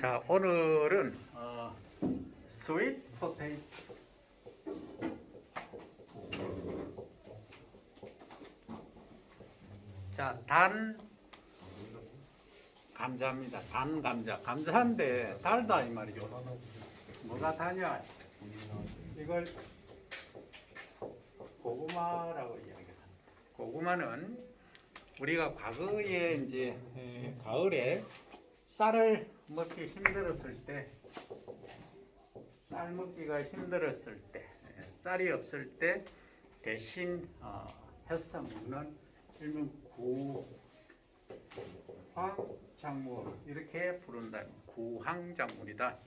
자, 오늘은 스윗 포테이토. 자, 단 감자입니다. 단 감자. 감자인데 달다 이 말이죠. 뭐가 다냐? 이걸 고구마라고 이야기합니다. 고구마는 우리가 과거에 이제 가을에 쌀을 먹기 힘들었을 때, 쌀 먹기가 힘들었을 때, 쌀이 없을 때 대신 해서 먹는 일명 구황작물, 이렇게 부른다. 구황작물이다.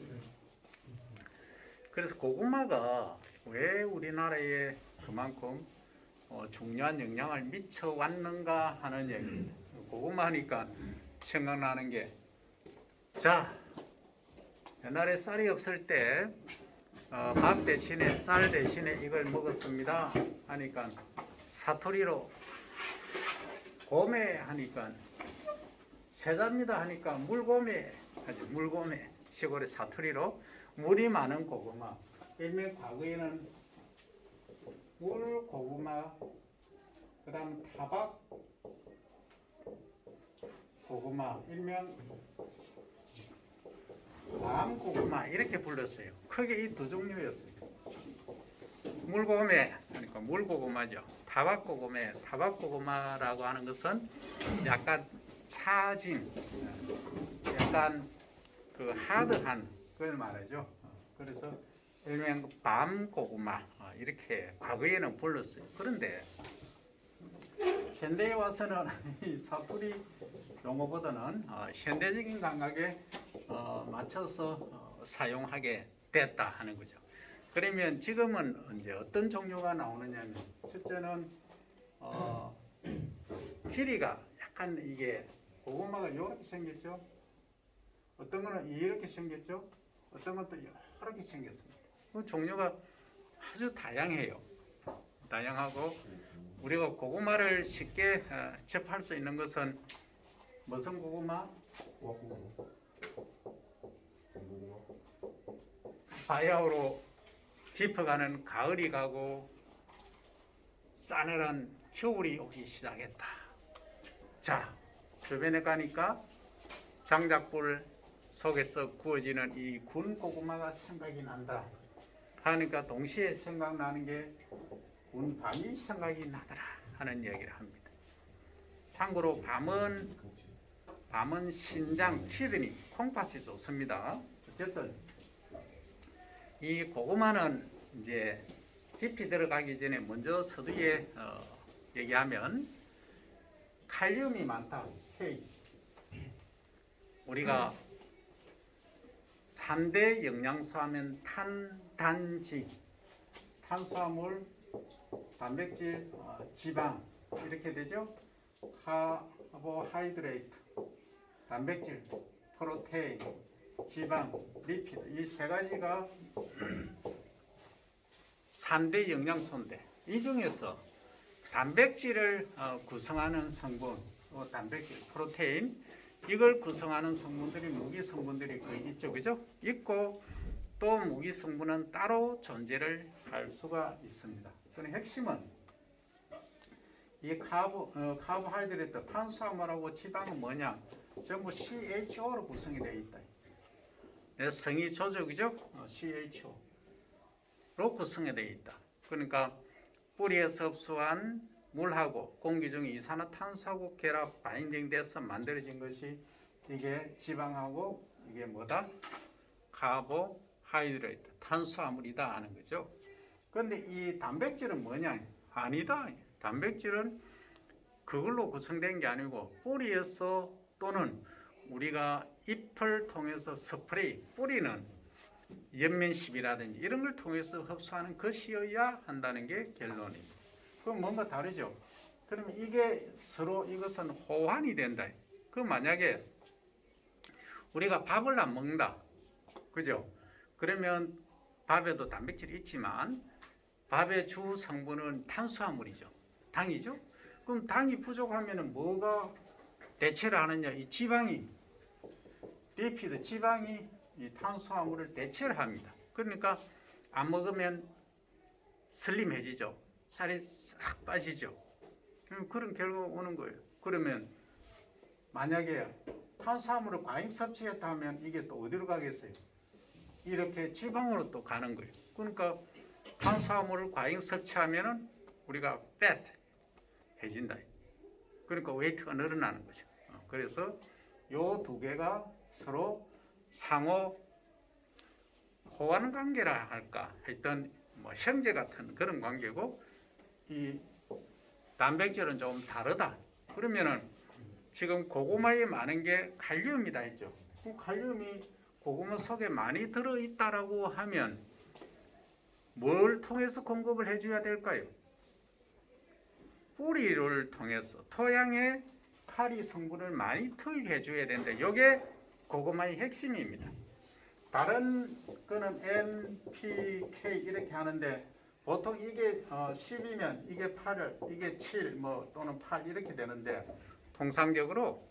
그래서 고구마가 왜 우리나라에 그만큼 중요한 영향을 미쳐왔는가 하는 얘기입니다. 고구마 하니까 생각나는 게, 자, 옛날에 쌀이 없을 때 밥 대신에, 쌀 대신에 이걸 먹었습니다 하니까 사투리로 고매 하니까, 세자입니다 하니까 물고매 하죠. 물고매. 시골의 사투리로 물이 많은 고구마. 일명 과거에는 물고구마, 그 다음 타박 고구마, 일명 밤고구마, 이렇게 불렀어요. 크게 이 두 종류였어요. 물고구마 그러니까 물고구마죠. 타박고구마, 타박고구마라고 하는 것은 약간 차진, 약간 그 하드한 그걸 말하죠. 그래서 일명 밤고구마, 이렇게 과거에는 불렀어요. 그런데 현대에 와서는 이 사투리 용어보다는 현대적인 감각에 맞춰서 사용하게 됐다 하는 거죠. 그러면 지금은 이제 어떤 종류가 나오느냐면, 첫째는 길이가 약간, 이게 고구마가 이렇게 생겼죠. 어떤 거는 이렇게 생겼죠. 어떤 것도 이렇게 생겼습니다. 그 종류가 아주 다양해요. 다양하고 우리가 고구마를 쉽게 접할 수 있는 것은 무슨 고구마? 바야흐로 깊어가는 가을이 가고 싸늘한 겨울이 오기 시작했다. 자, 주변에 가니까 장작불 속에서 구워지는 이 군 고구마가 생각이 난다 하니까 동시에 생각나는 게 군밤이 생각이 나더라 하는 얘기를 합니다. 참고로 밤은 신장, 키드니, 콩팥이 좋습니다. 어쨌든 이 고구마는 이제 깊이 들어가기 전에 먼저 서두에 얘기하면 칼륨이 많다. K. 우리가 3대 영양소 하면 탄, 단지, 탄수화물, 단백질, 지방, 이렇게 되죠. 카보하이드레이트, 단백질, 프로테인, 지방, 리피드, 이 세 가지가 3대 영양소인데, 이 중에서 단백질을 구성하는 성분, 단백질, 프로테인, 이걸 구성하는 성분들이, 무기 성분들이 거의 있죠, 그죠? 있고, 또 무기 성분은 따로 존재를 할 수가 있습니다. 그런 핵심은 이 카보하이드레이트, 탄수화물하고 지방은 뭐냐? 전부 CHO로 구성이 되어 있다. 성이 조적이죠? CHO로 구성이 되어 있다. 그러니까 뿌리에서 흡수한 물하고 공기 중에 이산화탄소하고 결합 바인딩돼서 만들어진 것이 이게 지방하고 이게 뭐다? 카보하이드레이트, 탄수화물이다 하는 거죠. 그런데 이 단백질은 뭐냐? 아니다. 단백질은 그걸로 구성된 게 아니고 뿌리에서 또는 우리가 잎을 통해서 스프레이, 뿌리는 연면십이라든지 이런 걸 통해서 흡수하는 것이어야 한다는 게 결론입니다. 그럼 뭔가 다르죠? 그러면 이게 서로, 이것은 호환이 된다. 그 만약에 우리가 밥을 안 먹는다. 그죠? 그러면 밥에도 단백질이 있지만 밥의 주 성분은 탄수화물이죠. 당이죠? 그럼 당이 부족하면 뭐가 대체를 하느냐? 이 지방이 리피드 지방이 이 탄수화물을 대체를 합니다. 그러니까 안 먹으면 슬림해지죠. 살이 싹 빠지죠. 그런 결과가 오는 거예요. 그러면 만약에 탄수화물을 과잉 섭취했다 하면 이게 또 어디로 가겠어요? 이렇게 지방으로 또 가는 거예요. 그러니까 탄수화물을 과잉 섭취하면은 우리가 fat 해진다. 그러니까 웨이트가 늘어나는 거죠. 그래서 요 두 개가 서로 상호 호환 관계라 할까 했던 뭐 형제 같은 그런 관계고, 이 단백질은 좀 다르다. 그러면은 지금 고구마에 많은 게 칼륨이다 했죠. 그 칼륨이 고구마 속에 많이 들어있다라고 하면 뭘 통해서 공급을 해줘야 될까요? 뿌리를 통해서 토양에 카리 성분을 많이 투입해 줘야 되는데, 이게 고구마의 핵심입니다. 다른 거는 NPK 이렇게 하는데 보통 이게 10이면 이게 8, 이게 7, 뭐 또는 8 이렇게 되는데, 통상적으로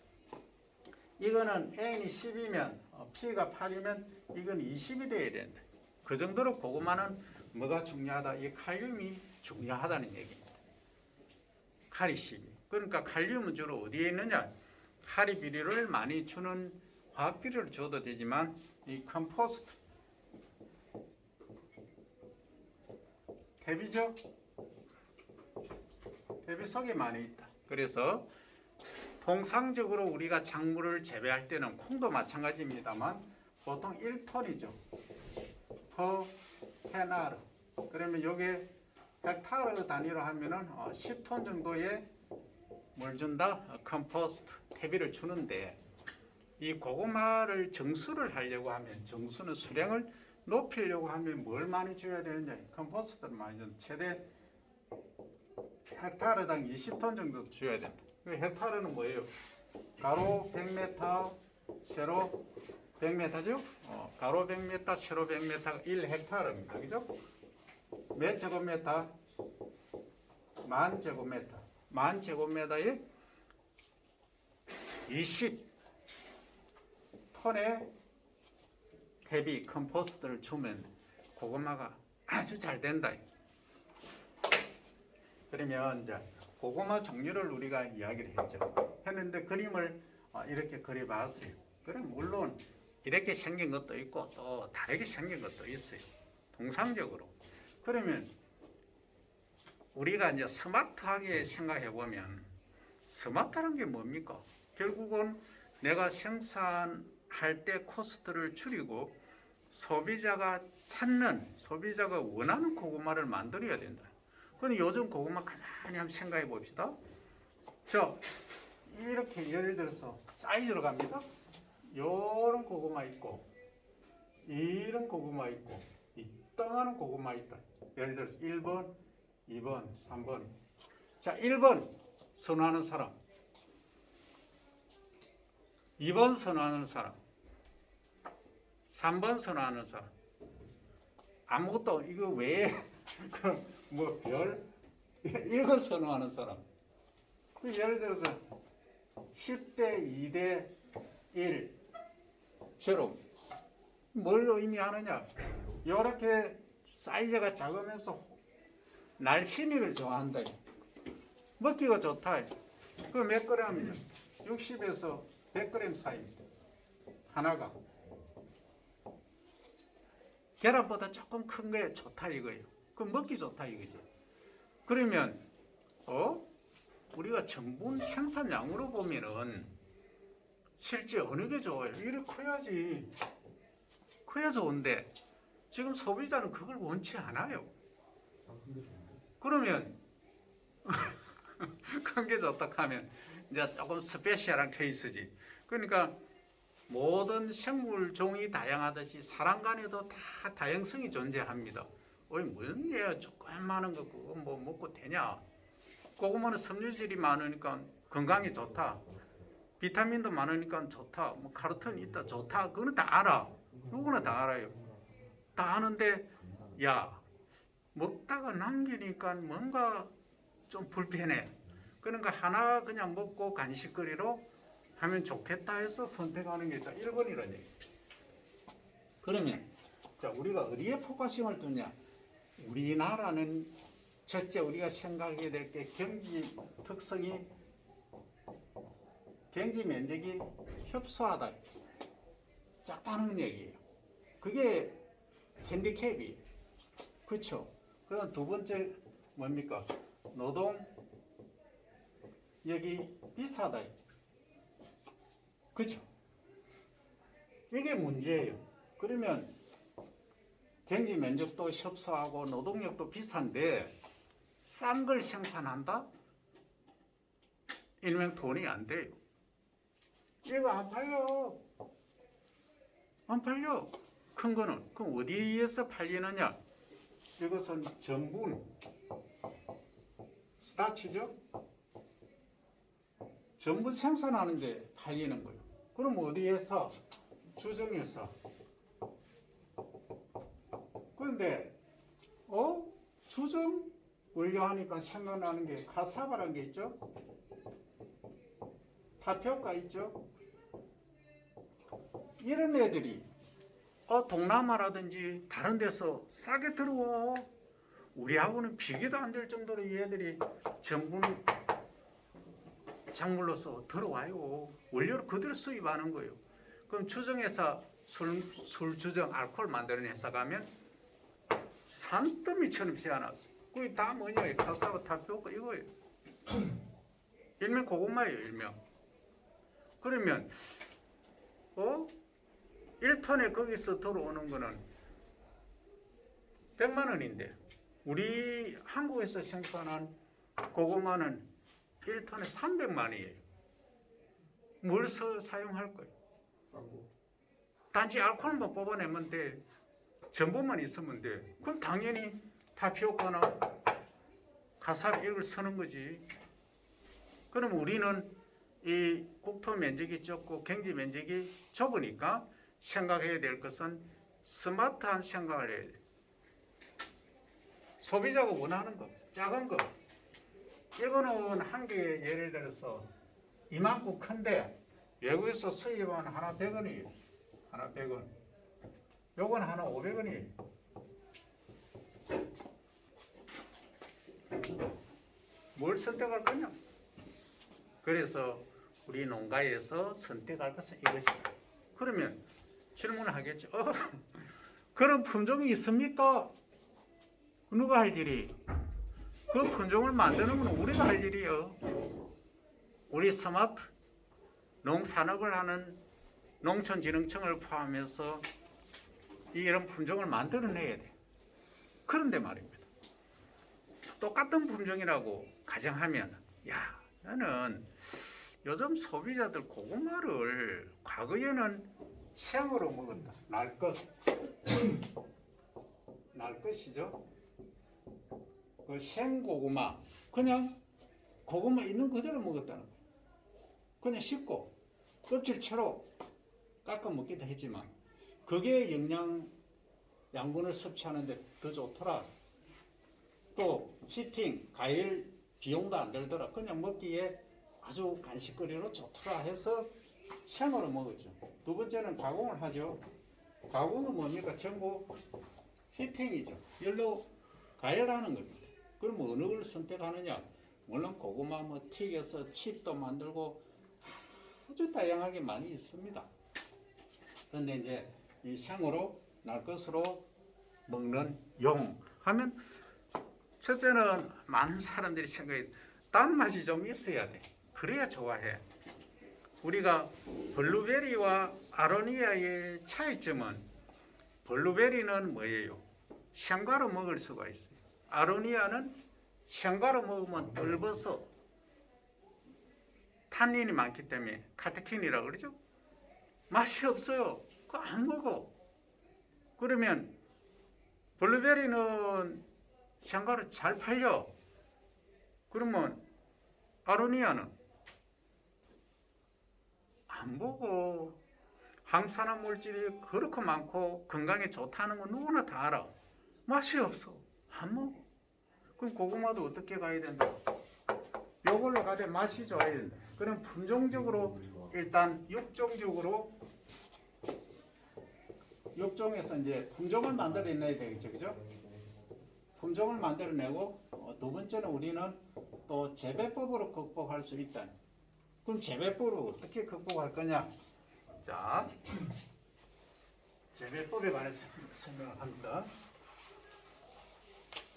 이거는 N이 10이면 P가 8이면 이건 20이 돼야 된다. 그 정도로 고구마는 뭐가 중요하다? 이 칼륨이 중요하다는 얘기입니다. 카리씨. 그러니까 칼륨은 주로 어디에 있느냐? 카리 비료를 많이 주는 화학 비료를 줘도 되지만 이 컴포스트 대비죠? 대비 속에 많이 있다. 그래서 통상적으로 우리가 작물을 재배할 때는 콩도 마찬가지입니다만 보통 1톤이죠. 퍼 헤나르. 그러면 요게 헥타르 단위로 하면은 10톤 정도의 뭘 준다? 컴포스트, 퇴비를 주는데, 이 고구마를 정수를 하려고 하면, 정수는 수량을 높이려고 하면 뭘 많이 줘야 되느냐? 컴포스트를 많이 준 최대 헥타르당 20톤 정도 줘야 된다. 헥타르는 뭐예요? 가로 100m, 세로 100m죠? 가로 100m, 세로 100m가 1헥타르입니다. 그죠? 몇 제곱미터? 10,000제곱미터. 10,000제곱미터에 20톤의 퇴비, 컴포스트를 주면 고구마가 아주 잘 된다. 그러면 이제 고구마 종류를 우리가 이야기를 했는데 그림을 이렇게 그려봤어요. 그럼 물론 이렇게 생긴 것도 있고 또 다르게 생긴 것도 있어요. 통상적으로. 그러면 우리가 이제 스마트하게 생각해 보면, 스마트한 게 뭡니까? 결국은 내가 생산할 때 코스트를 줄이고 소비자가 찾는, 소비자가 원하는 고구마를 만들어야 된다. 그럼 요즘 고구마 가만히 한번 생각해 봅시다. 이렇게 예를 들어서 사이즈로 갑니다. 요런 고구마 있고, 이런 고구마 있고, 이 땅하는 고구마 있다. 예를 들어서 1번, 2번, 3번. 자, 1번 선호하는 사람, 2번 선호하는 사람, 3번 선호하는 사람. 아무것도 이거 외에 뭐 별 이거 선호하는 사람. 예를 들어서 10대 2대 1 제로. 뭘 의미하느냐? 이렇게 사이즈가 작으면서 날씬이를 좋아한다. 먹기가 좋다. 그 몇 그램이냐? 60에서 100g 사이입니다. 하나가. 계란보다 조금 큰 게 좋다 이거예요. 그 먹기 좋다 이거죠. 그러면 우리가 전분 생산량으로 보면은 실제 어느 게 좋아요? 이렇게 커야지. 커야 좋은데 지금 소비자는 그걸 원치 않아요. 그러면 큰 게 좋다 하면 이제 조금 스페셜한 케이스지. 그러니까 모든 생물종이 다양하듯이 사람 간에도 다 다양성이 존재합니다. 뭔 얘야 조그만한 거 그거 뭐 먹고 되냐? 고구마는 섬유질이 많으니까 건강에 좋다. 비타민도 많으니까 좋다. 뭐 카로틴이 있다 좋다. 그거는 다 알아. 누구나 다 알아요. 다 아는데 야 먹다가 남기니까 뭔가 좀 불편해. 그러니까 하나 그냥 먹고 간식거리로 하면 좋겠다 해서 선택하는 게 1번이라는 얘기. 그러면 자, 우리가 어디에 포커싱을 두냐? 우리나라는 첫째 우리가 생각해야 될 게 경지 특성이 경지 면적이 협소하다. 작다는 얘기예요. 그게 핸디캡이에요. 그렇죠? 그럼 두 번째 뭡니까? 노동 여기 비싸다. 그렇죠? 이게 문제예요. 그러면 경지 면적도 협소하고 노동력도 비싼데 싼 걸 생산한다? 일명 돈이 안 돼요. 이거 안 팔려. 안 팔려. 큰 거는. 그럼 어디에서 팔리느냐? 이것은 전분, 스타치죠? 전분 생산하는 데 팔리는 거예요. 그럼 어디에서? 주정에서. 그런데 주정 원료하니까 생각나는 게 카사바라는 게 있죠? 타피오카 있죠? 이런 애들이 동남아라든지 다른 데서 싸게 들어와. 우리하고는 비교도 안 될 정도로 얘들이 전분 작물로서 들어와요. 원료를 그대로 수입하는 거예요. 그럼 주정회사 술 주정 알코올 만드는 회사 가면 산더미처럼 세워놨어. 그게 다 뭐냐? 카사바 타피오카 이거예요. 일명 고구마예요. 일명. 그러면 1톤에 거기서 들어오는 거는 100만 원인데 우리 한국에서 생산한 고구마는 1톤에 300만 원이에요. 뭘 사용할 거예요? 단지 알코올만 뽑아내면 돼. 전분만 있으면 돼. 그럼 당연히 타피오카나 카사바 이걸 쓰는 거지. 그럼 우리는 이 국토 면적이 적고 경지 면적이 좁으니까 생각해야 될 것은 스마트한 생각을 해야 돼. 소비자가 원하는 거, 작은 거. 이거는 한 개 예를 들어서 이만큼 큰데 외국에서 수입한 하나 100원이에요. 하나 100원. 요건 하나 500원이에요. 뭘 선택할 거냐? 그래서 우리 농가에서 선택할 것은 이것이다. 그러면 질문을 하겠죠. 그런 품종이 있습니까? 누가 할 일이? 그 품종을 만드는 건 우리가 할 일이에요. 우리 스마트 농산업을 하는 농촌진흥청을 포함해서 이런 품종을 만들어내야 돼. 그런데 말입니다. 똑같은 품종이라고 가정하면, 야, 나는 요즘 소비자들 고구마를 과거에는 생으로 먹었다. 날 것. 날 것이죠. 그 생고구마. 그냥 고구마 있는 그대로 먹었다는 거예요. 그냥 씹고 껍질 채로 깎아 먹기도 했지만 그게 양분을 섭취하는데 더 좋더라. 또 히팅, 가열 비용도 안 들더라. 그냥 먹기에 아주 간식거리로 좋더라 해서 생으로 먹었죠. 두 번째는 가공을 하죠. 가공은 뭡니까? 전부 히팅이죠. 열로 가열하는 겁니다. 그럼 어느 걸 선택하느냐? 물론 고구마 튀겨서 칩도 만들고 아주 다양하게 많이 있습니다. 그런데 이제 이 생으로 날 것으로 먹는 용 하면 첫째는 많은 사람들이 생각해 단맛이 좀 있어야 돼. 그래야 좋아해. 우리가 블루베리와 아로니아의 차이점은 블루베리는 뭐예요? 생과로 먹을 수가 있어요. 아로니아는 생과로 먹으면 떫어서 탄닌이 많기 때문에 카테킨이라고 그러죠. 맛이 없어요. 그거 안 먹어. 그러면 블루베리는 생과로 잘 팔려. 그러면 아로니아는 안 먹어. 항산화 물질이 그렇게 많고 건강에 좋다는 건 누구나 다 알아. 맛이 없어. 안 먹어. 그럼 고구마도 어떻게 가야 된다? 요걸로 가되 맛이 좋아야 된다. 그럼 품종적으로 일단 육종에서 이제 품종을 만들어내야 되겠죠, 그죠? 품종을 만들어내고 두 번째는 우리는 또 재배법으로 극복할 수 있다. 그럼 재배법으로 어떻게 극복할 거냐? 자, 재배법에 관해서 설명을 합니다.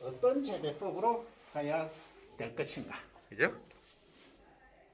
어떤 재배법으로 가야 될 것인가, 그죠?